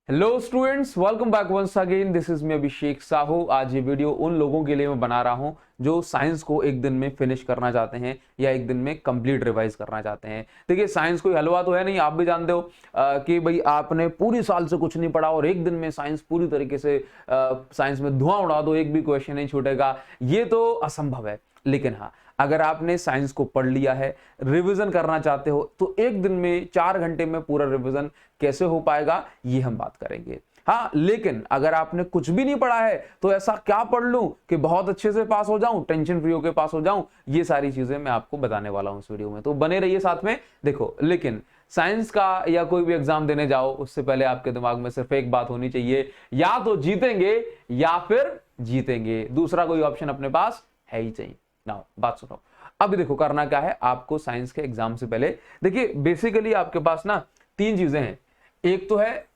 Hello students, welcome back once again. This is me Abhishek Sahu. आज ये video उन लोगों के लिए मैं बना रहा हूं जो साइंस को एक दिन में फिनिश करना चाहते हैं या एक दिन में कंप्लीट रिवाइज करना चाहते हैं। देखिए, साइंस कोई हलवा तो है नहीं, आप भी जानते हो कि भाई आपने पूरी साल से कुछ नहीं पढ़ा और एक दिन में साइंस पूरी तरीके से साइंस में धुआं उड़ा दो, एक भी क्वेश्चन नहीं छूटेगा, ये तो असंभव है। लेकिन हाँ, अगर आपने साइंस को पढ़ लिया है, रिवीजन करना चाहते हो, तो एक दिन में 4 घंटे में पूरा रिवीजन कैसे हो पाएगा, ये हम बात करेंगे। हाँ, लेकिन अगर आपने कुछ भी नहीं पढ़ा है तो ऐसा क्या पढ़ लूं कि बहुत अच्छे से पास हो जाऊं, टेंशन फ्री होकर पास हो जाऊं, ये सारी चीजें मैं आपको बताने वाला हूं इस वीडियो में, तो बने रहिए साथ में। देखो, लेकिन साइंस का या कोई भी एग्जाम देने जाओ उससे पहले आपके दिमाग में सिर्फ एक बात होनी चाहिए, या तो जीतेंगे या फिर जीतेंगे, दूसरा कोई ऑप्शन अपने पास है ही चाहिए ना। बात सुनो, अभी देखो करना क्या है आपको साइंस के एग्जाम से पहले। देखिए, बेसिकली आपके पास ना 3 चीजें हैं। एक तो है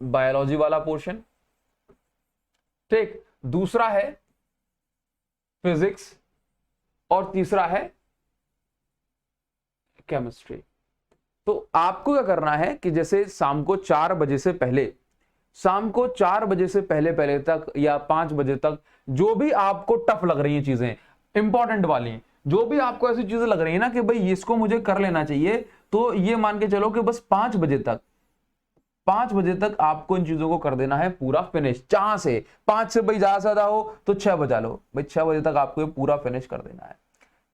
बायोलॉजी वाला पोर्शन, ठीक, दूसरा है फिजिक्स और तीसरा है केमिस्ट्री। तो आपको क्या करना है कि जैसे शाम को 4 बजे से पहले, शाम को 4 बजे से पहले पहले तक या 5 बजे तक जो भी आपको टफ लग रही हैं चीजें, इंपॉर्टेंट वाली, जो भी आपको ऐसी चीजें लग रही है ना कि भाई इसको मुझे कर लेना चाहिए, तो ये मान के चलो कि बस 5 बजे तक, 5 बजे तक आपको इन चीजों को कर देना है पूरा फिनिश। जहां से 5 से भाई ज्यादा से ज्यादा हो तो 6 बजा लो, भाई 6 बजे तक आपको ये पूरा फिनिश कर देना है,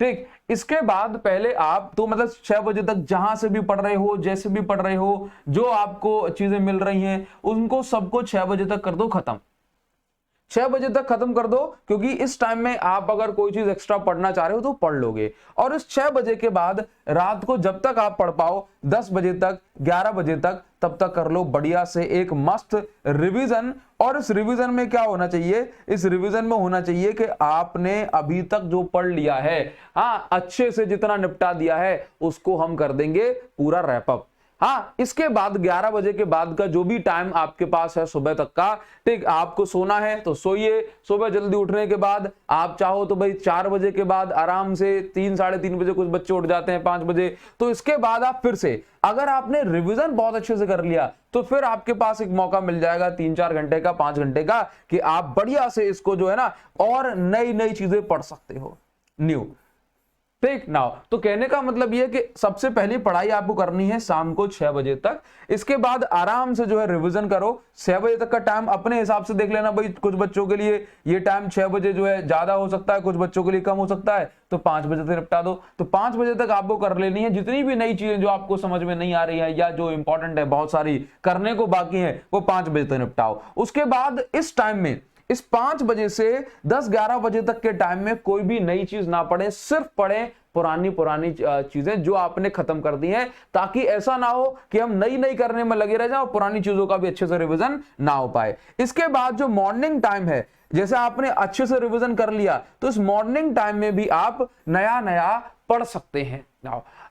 ठीक। इसके बाद पहले आप तो मतलब 6 बजे तक जहां से भी पढ़ रहे हो, जैसे भी पढ़ रहे हो, जो आपको चीजें मिल रही हैं उनको सबको 6 बजे तक कर दो खत्म। 6 बजे तक खत्म कर दो, क्योंकि इस टाइम में आप अगर कोई चीज एक्स्ट्रा पढ़ना चाह रहे हो तो पढ़ लोगे। और इस 6 बजे के बाद रात को जब तक आप पढ़ पाओ, 10 बजे तक, 11 बजे तक, तब तक कर लो बढ़िया से एक मस्त रिवीजन। और इस रिवीजन में क्या होना चाहिए, इस रिवीजन में होना चाहिए कि आपने अभी तक जो पढ़ लिया है, हाँ, अच्छे से जितना निपटा दिया है उसको हम कर देंगे पूरा रैपअप। हाँ, इसके बाद 11 बजे के बाद का जो भी टाइम आपके पास है सुबह तक का, ठीक, आपको सोना है तो सोइए। सुबह जल्दी उठने के बाद आप चाहो तो भाई 4 बजे के बाद आराम से 3 साढ़े 3 बजे, कुछ बच्चे उठ जाते हैं 5 बजे, तो इसके बाद आप फिर से, अगर आपने रिवीजन बहुत अच्छे से कर लिया तो फिर आपके पास एक मौका मिल जाएगा 3-4 घंटे का, 5 घंटे का, कि आप बढ़िया से इसको जो है ना और नई नई चीजें पढ़ सकते हो, न्यू, ठीक नाउ। तो कहने का मतलब यह कि सबसे पहली पढ़ाई आपको करनी है शाम को 6 बजे तक। इसके बाद आराम से जो है रिवीजन करो। 6 बजे तक का टाइम अपने हिसाब से देख लेना भाई, कुछ बच्चों के लिए ये टाइम 6 बजे जो है ज्यादा हो सकता है, कुछ बच्चों के लिए कम हो सकता है, तो 5 बजे तक निपटा दो। तो 5 बजे तक आपको कर लेनी है जितनी भी नई चीजें जो आपको समझ में नहीं आ रही है या जो इंपॉर्टेंट है, बहुत सारी करने को बाकी है, वो 5 बजे तक निपटाओ। उसके बाद इस टाइम में, इस 5 बजे से 10-11 बजे तक के टाइम में कोई भी नई चीज ना पढ़े, सिर्फ पढ़े पुरानी पुरानी चीजें जो आपने खत्म कर दी हैं, ताकि ऐसा ना हो कि हम नई नई करने में लगे रह जाएं और पुरानी चीजों का भी अच्छे से रिवीजन ना हो पाए। इसके बाद जो मॉर्निंग टाइम है, जैसे आपने अच्छे से रिवीजन कर लिया तो इस मॉर्निंग टाइम में भी आप नया नया पढ़ सकते हैं।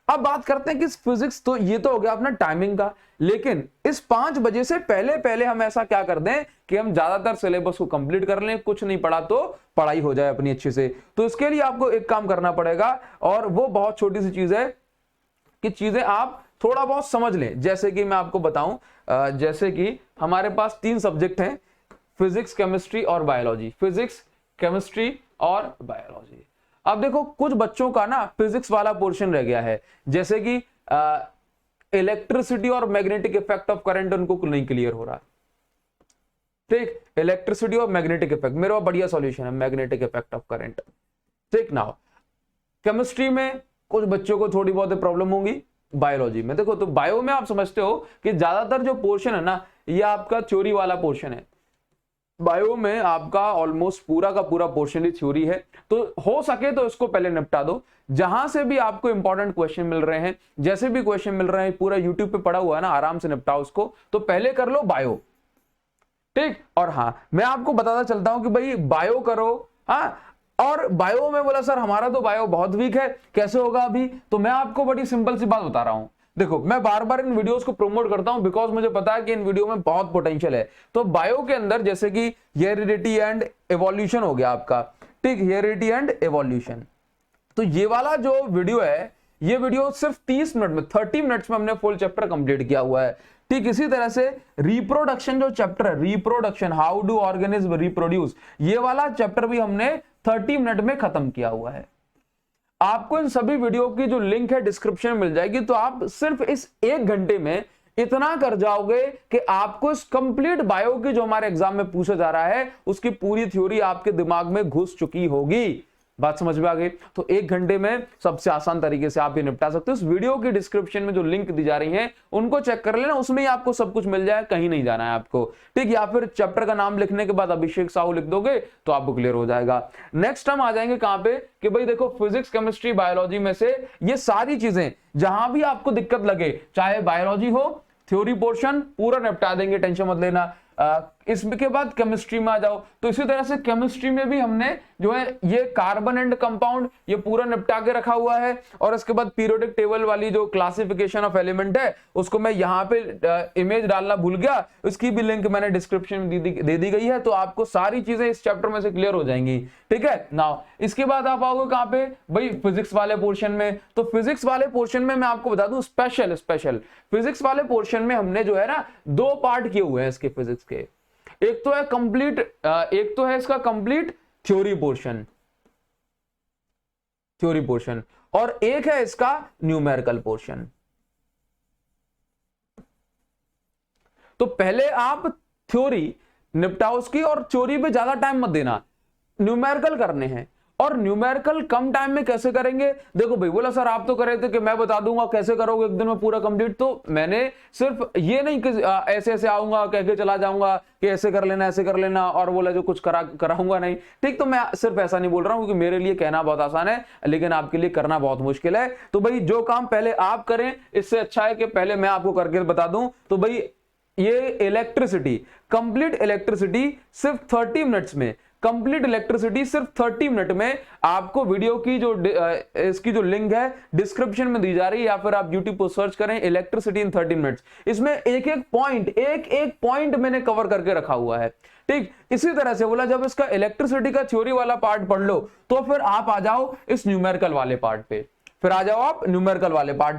अब बात करते हैं कि फिजिक्स, तो ये तो हो गया अपना टाइमिंग का, लेकिन इस 5 बजे से पहले पहले हम ऐसा क्या कर दें कि हम ज्यादातर सिलेबस को कंप्लीट कर लें, कुछ नहीं पढ़ा तो पढ़ाई हो जाए अपनी अच्छे से। तो इसके लिए आपको एक काम करना पड़ेगा, और वो बहुत छोटी सी चीज है कि चीजें आप थोड़ा बहुत समझ लें। जैसे कि मैं आपको बताऊं, जैसे कि हमारे पास 3 सब्जेक्ट हैं, फिजिक्स, केमिस्ट्री और बायोलॉजी, फिजिक्स, केमिस्ट्री और बायोलॉजी। अब देखो, कुछ बच्चों का ना फिजिक्स वाला पोर्शन रह गया है, जैसे कि इलेक्ट्रिसिटी और मैग्नेटिक इफेक्ट ऑफ करंट उनको नहीं क्लियर हो रहा, ठीक, इलेक्ट्रिसिटी और मैग्नेटिक इफेक्ट, मेरा बढ़िया सॉल्यूशन है मैग्नेटिक इफेक्ट ऑफ करंट, ठीक ना। केमिस्ट्री में कुछ बच्चों को थोड़ी बहुत प्रॉब्लम होगी, बायोलॉजी में देखो, तो बायो में आप समझते हो कि ज्यादातर जो पोर्शन है ना, ये आपका थ्योरी वाला पोर्शन है। बायो में आपका ऑलमोस्ट पूरा का पूरा पोर्शन ही थ्योरी है, तो हो सके तो इसको पहले निपटा दो। जहां से भी आपको इंपॉर्टेंट क्वेश्चन मिल रहे हैं, जैसे भी क्वेश्चन मिल रहे हैं, पूरा यूट्यूब पे पड़ा हुआ है ना, आराम से निपटाओ उसको। तो पहले कर लो बायो, ठीक। और हाँ, मैं आपको बताता चलता हूं कि भाई बायो करो, हाँ। और बायो में बोला सर हमारा तो बायो बहुत वीक है, कैसे होगा अभी? तो मैं आपको बड़ी सिंपल सी बात बता रहा हूं। देखो, मैं बार बार इन वीडियोस को प्रमोट करता हूं बिकॉज मुझे पता है कि इन वीडियो में बहुत पोटेंशियल है। तो बायो के अंदर जैसे कि हेरिडिटी एंड एवोल्यूशन हो गया आपका, ठीक, हेरिडिटी एंड एवोल्यूशन। तो ये वाला जो वीडियो है, ये वीडियो सिर्फ 30 मिनट में, 30 मिनट्स में हमने फुल चैप्टर कंप्लीट किया हुआ है, ठीक इसी तरह से रिप्रोडक्शन जो चैप्टर है, reproduction, how do organism reproduce, ये वाला चैप्टर भी हमने 30 मिनट में खत्म किया हुआ है। आपको इन सभी वीडियो की जो लिंक है डिस्क्रिप्शन में मिल जाएगी, तो आप सिर्फ इस 1 घंटे में इतना कर जाओगे कि आपको इस कंप्लीट बायो की जो हमारे एग्जाम में पूछा जा रहा है उसकी पूरी थ्योरी आपके दिमाग में घुस चुकी होगी। बात समझ में आ गई? तो 1 घंटे में सबसे आसान तरीके से आप ये निपटा सकते हो। इस वीडियो की डिस्क्रिप्शन में जो लिंक दी जा रही है उनको चेक कर लेना, उसमें ही आपको सब कुछ मिल जाए, कहीं नहीं जाना है आपको, ठीक। या फिर चैप्टर का नाम लिखने के बाद अभिषेक साहू लिख दोगे तो आपको क्लियर हो जाएगा। नेक्स्ट हम आ जाएंगे कहां पे कि भाई देखो फिजिक्स, केमिस्ट्री, बायोलॉजी में से ये सारी चीजें जहां भी आपको दिक्कत लगे, चाहे बायोलॉजी हो, थ्योरी पोर्शन पूरा निपटा देंगे, टेंशन मत लेना। इसके बाद केमिस्ट्री में आ जाओ, तो इसी तरह से केमिस्ट्री में भी हमने जो है ये कार्बन एंड कंपाउंड ये पूरा निपटा के रखा हुआ है। और इसके बाद पीरियोडिक टेबल वाली जो क्लासिफिकेशन ऑफ एलिमेंट है उसको मैं यहाँ पे इमेज डालना भूल गया, उसकी भी लिंक मैंने डिस्क्रिप्शन में दे दी गई है, तो आपको सारी चीजें इस चैप्टर में से क्लियर हो जाएंगी, ठीक है। नाउ इसके बाद आप आओगे कहां पे भाई, फिजिक्स वाले पोर्शन में। तो फिजिक्स वाले पोर्शन में मैं आपको बता दूं स्पेशल फिजिक्स वाले पोर्शन में हमने जो है ना 2 पार्ट किए हुए हैं इसके फिजिक्स के। एक तो है कंप्लीट, एक तो है इसका कंप्लीट थ्योरी पोर्शन और एक है इसका न्यूमेरिकल पोर्शन। तो पहले आप थ्योरी निपटाओ उसकी, और थ्योरी पे ज्यादा टाइम मत देना, न्यूमेरिकल करने हैं। और न्यूमेरिकल कम टाइम में कैसे करेंगे? देखो भाई, बोला सर आप तो कर रहे थे कि मैं बता दूंगा कैसे करोगे 1 दिन में पूरा कंप्लीट, तो मैंने सिर्फ ये नहीं कि ऐसे ऐसे आऊंगा कह के चला जाऊंगा कि ऐसे कर लेना ऐसे कर लेना, और बोला जो कुछ कराऊंगा नहीं, ठीक। तो मैं सिर्फ ऐसा नहीं बोल रहा हूं, क्योंकि मेरे लिए कहना बहुत आसान है लेकिन आपके लिए करना बहुत मुश्किल है। तो भाई जो काम पहले आप करें, इससे अच्छा है कि पहले मैं आपको करके बता दूं। तो भाई ये इलेक्ट्रिसिटी, कंप्लीट इलेक्ट्रिसिटी सिर्फ 30 मिनट्स में, कंप्लीट इलेक्ट्रिसिटी सिर्फ 30 मिनट में आपको वीडियो की जो इसकी जो लिंक है डिस्क्रिप्शन में दी जा रही है, या फिर आप यूट्यूब पर सर्च करें इलेक्ट्रिसिटी इन 30 मिनट्स। इसमें एक एक पॉइंट मैंने कवर करके रखा हुआ है, ठीक। इसी तरह से बोला जब इसका इलेक्ट्रिसिटी का थ्योरी वाला पार्ट पढ़ लो तो फिर आप आ जाओ इस न्यूमेरिकल वाले पार्ट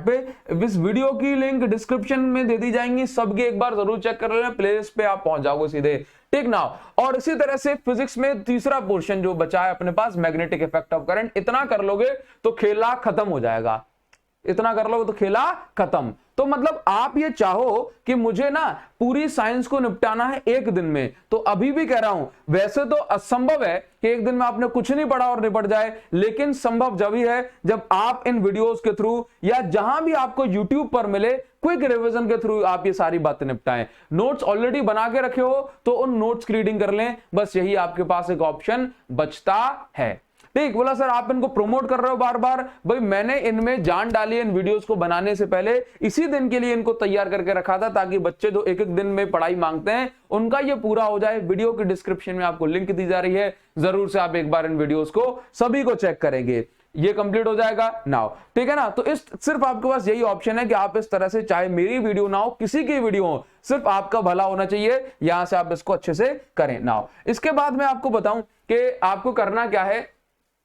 पे, इस वीडियो की लिंक डिस्क्रिप्शन में दे दी जाएंगी, सबके एक बार जरूर चेक कर लेना, प्लेलिस्ट पे आप पहुंच जाओगे सीधे, ठीक ना। और इसी तरह से फिजिक्स में तीसरा पोर्शन जो बचा है अपने पास, मैग्नेटिक इफेक्ट ऑफ करंट, इतना कर लोगे तो खेला खत्म हो जाएगा, इतना कर लोगे तो खेला खत्म। तो मतलब आप ये चाहो कि मुझे ना पूरी साइंस को निपटाना है 1 दिन में, तो अभी भी कह रहा हूं वैसे तो असंभव है कि 1 दिन में आपने कुछ नहीं पढ़ा और निपट जाए, लेकिन संभव जब ही है जब आप इन वीडियोस के थ्रू या जहां भी आपको यूट्यूब पर मिले क्विक रिवीजन के थ्रू आप ये सारी बातें निपटाएं। नोट्स ऑलरेडी बना के रखे हो तो उन नोट्स की रीडिंग कर लें, बस यही आपके पास एक ऑप्शन बचता है, ठीक। बोला सर आप इनको प्रमोट कर रहे हो बार बार, भाई मैंने इनमें जान डाली इन वीडियोस को बनाने से पहले, इसी दिन के लिए इनको तैयार करके रखा था ताकि बच्चे जो 1-1 दिन में पढ़ाई मांगते हैं उनका ये पूरा हो जाए। वीडियो की डिस्क्रिप्शन में आपको लिंक दी जा रही है, जरूर से आप एक बार इन वीडियोस को सभी को चेक करेंगे, ये कंप्लीट हो जाएगा नाउ, ठीक है ना। तो इस सिर्फ आपके पास यही ऑप्शन है कि आप इस तरह से, चाहे मेरी वीडियो ना हो किसी की वीडियो हो, सिर्फ आपका भला होना चाहिए, यहां से आप इसको अच्छे से करें नाउ। इसके बाद मैं आपको बताऊं कि आपको करना क्या है,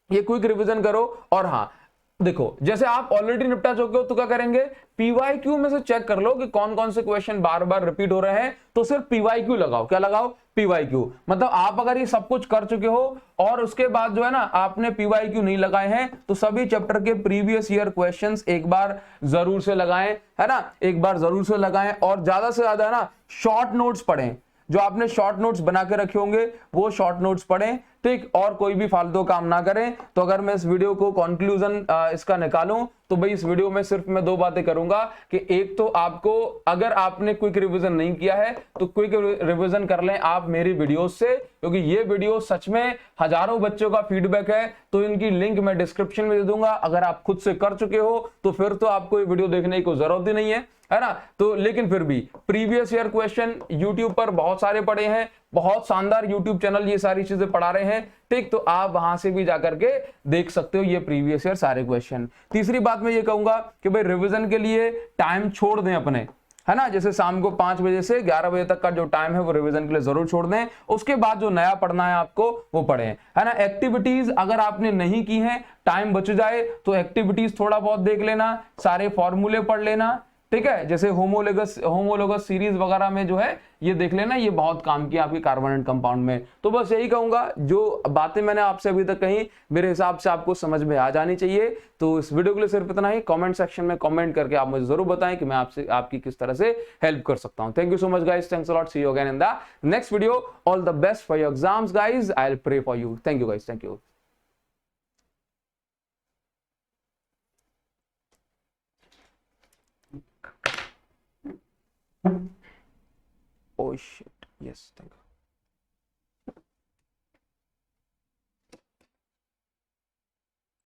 ये क्विक रिवीजन करो। और हाँ देखो, जैसे आप ऑलरेडी निपटा चुके हो तो क्या करेंगे, पीवाईक्यू में से चेक कर लो कि कौन कौन से क्वेश्चन बार बार रिपीट हो रहे हैं, तो सिर्फ पीवाईक्यू लगाओ। क्या लगाओ? पीवाईक्यू। मतलब आप अगर ये सब कुछ कर चुके हो और उसके बाद जो है ना आपने पीवाईक्यू नहीं लगाए हैं, तो सभी चैप्टर के प्रीवियस ईयर क्वेश्चंस एक बार जरूर से लगाएं, है ना, एक बार जरूर से लगाएं। और ज्यादा से ज्यादा ना शॉर्ट नोट्स पढ़ें, जो आपने शॉर्ट नोट्स बना के रखे होंगे वो शॉर्ट नोट्स पढ़ें, ठीक। और कोई भी फालतू काम ना करें। तो अगर मैं इस वीडियो को कंक्लूजन इसका निकालूं तो भाई इस वीडियो में सिर्फ मैं 2 बातें करूंगा कि एक तो आपको, अगर आपने क्विक रिवीजन नहीं किया है तो क्विक रिवीजन कर लें आप मेरी वीडियोस से, क्योंकि ये वीडियो सच में हजारों बच्चों का फीडबैक है। तो इनकी लिंक मैं डिस्क्रिप्शन में दे दूंगा, अगर आप खुद से कर चुके हो तो फिर तो आपको ये वीडियो देखने की जरूरत ही नहीं है ना। तो लेकिन फिर भी प्रीवियस ईयर क्वेश्चन यूट्यूब पर बहुत सारे पड़े हैं, बहुत शानदार यूट्यूब चैनल ये सारी चीजें पढ़ा रहे हैं, ठीक। तो आप वहां से भी जाकर के देख सकते हो ये प्रीवियस ईयर सारे क्वेश्चन। तीसरी बात मैं ये कहूंगा कि भाई रिवीजन के लिए टाइम छोड़ दें अपने, है ना। जैसे शाम को 5 बजे से 11 बजे तक का जो टाइम है वो रिवीजन के लिए जरूर छोड़ दें। उसके बाद जो नया पढ़ना है आपको वो पढ़ें, है ना। एक्टिविटीज अगर आपने नहीं की है, टाइम बच जाए तो एक्टिविटीज थोड़ा बहुत देख लेना, सारे फॉर्मूले पढ़ लेना, ठीक है, जैसे होमोलोगस सीरीज वगैरह में जो है ये देख लेना, ये बहुत काम की आपकी कार्बोनेट कंपाउंड में। तो बस यही कहूंगा, जो बातें मैंने आपसे अभी तक कही मेरे हिसाब से आपको समझ में आ जानी चाहिए। तो इस वीडियो के लिए सिर्फ इतना ही। कमेंट सेक्शन में कमेंट करके आप मुझे जरूर बताएं कि मैं आपसे आपकी किस तरह से हेल्प कर सकता हूं। Thank you so much guys, thanks a lot, see you again in the next video. All the best for your exams guys, I will pray for you. Thank you guys, thank you. Oh shit. Yes, thank you.